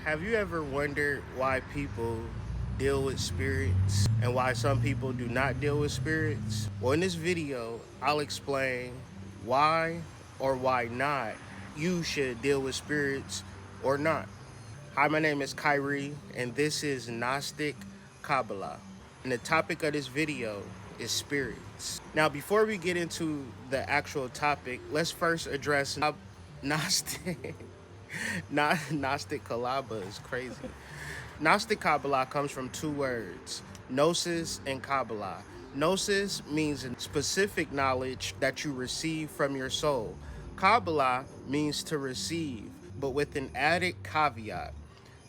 Have you ever wondered why people deal with spirits and why some people do not deal with spirits? Well, in this video, I'll explain why or why not you should deal with spirits or not. Hi, my name is Kyrie, and this is Gnostic Kabbalah. And the topic of this video is spirits. Now, before we get into the actual topic, let's first address Gnostic. Gnostic Kabbalah is crazy. Gnostic Kabbalah comes from two words, Gnosis and Kabbalah. Gnosis means specific knowledge that you receive from your soul. Kabbalah means to receive, but with an added caveat.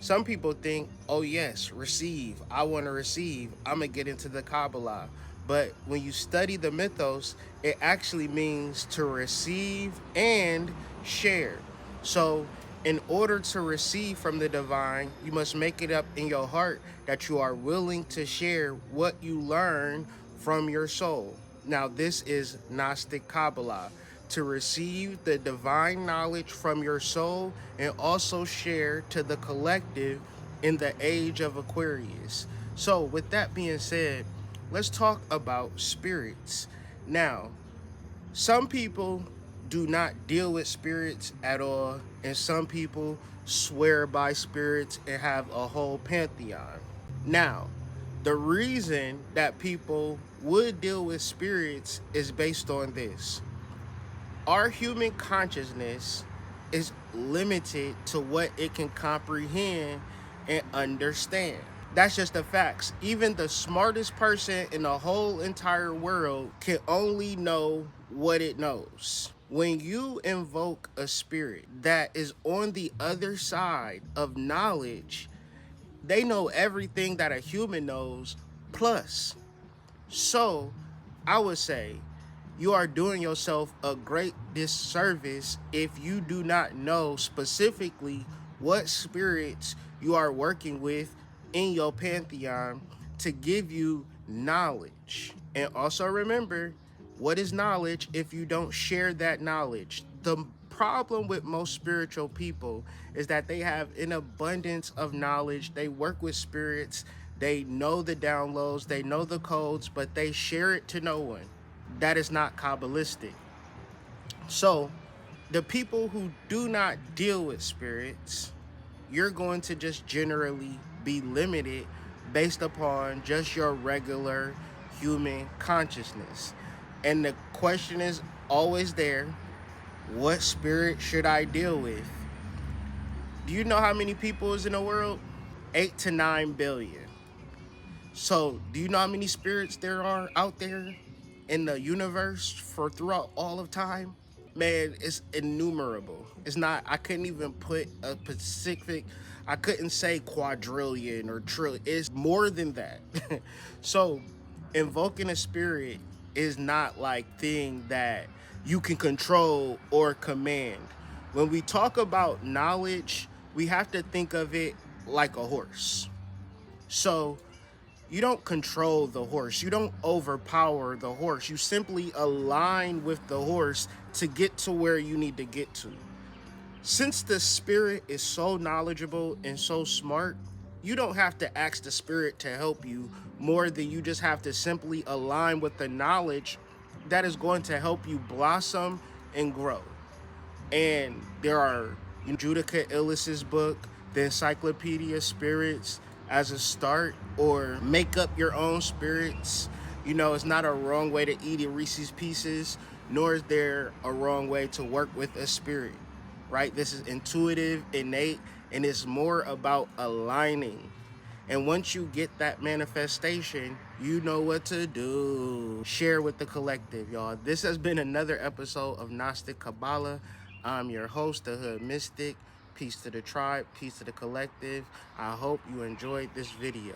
Some people think, oh yes, receive. I want to receive. I'm going to get into the Kabbalah. But when you study the mythos, it actually means to receive and share. So in order to receive from the divine, you must make it up in your heart that you are willing to share what you learn from your soul. Now, this is Gnostic Kabbalah, to receive the divine knowledge from your soul and also share to the collective in the age of Aquarius. So with that being said, let's talk about spirits. Now, some people do not deal with spirits at all, and some people swear by spirits and have a whole pantheon. Now, the reason that people would deal with spirits is based on this. Our human consciousness is limited to what it can comprehend and understand. That's just the facts. Even the smartest person in the whole entire world can only know what it knows. When you invoke a spirit that is on the other side of knowledge, they know everything that a human knows plus. So I would say you are doing yourself a great disservice if you do not know specifically what spirits you are working with in your pantheon to give you knowledge. And also remember, what is knowledge if you don't share that knowledge? The problem with most spiritual people is that they have an abundance of knowledge. They work with spirits, they know the downloads, they know the codes, but they share it to no one. That is not Kabbalistic. So the people who do not deal with spirits, you're going to just generally be limited based upon just your regular human consciousness. And the question is always there, what spirit should I deal with? Do you know how many people is in the world? 8 to 9 billion. So do you know how many spirits there are out there in the universe for throughout all of time? Man, it's innumerable. It's not, I couldn't even put a specific, I couldn't say quadrillion or trillion. It's more than that. So invoking a spirit is not like thing that you can control or command. When we talk about knowledge, we have to think of it like a horse. So you don't control the horse. You don't overpower the horse. You simply align with the horse to get to where you need to get to. Since the spirit is so knowledgeable and so smart, you don't have to ask the spirit to help you more than you just have to simply align with the knowledge that is going to help you blossom and grow. And there are Judica Illis's book, The Encyclopedia Spirits, as a start, or make up your own spirits. You know, it's not a wrong way to eat a Reese's Pieces, nor is there a wrong way to work with a spirit, right? This is intuitive, innate, and it's more about aligning. And once you get that manifestation, you know what to do. Share with the collective, y'all. This has been another episode of Gnostic Kabbalah. I'm your host, the Hood Mystic. Peace to the tribe, peace to the collective. I hope you enjoyed this video.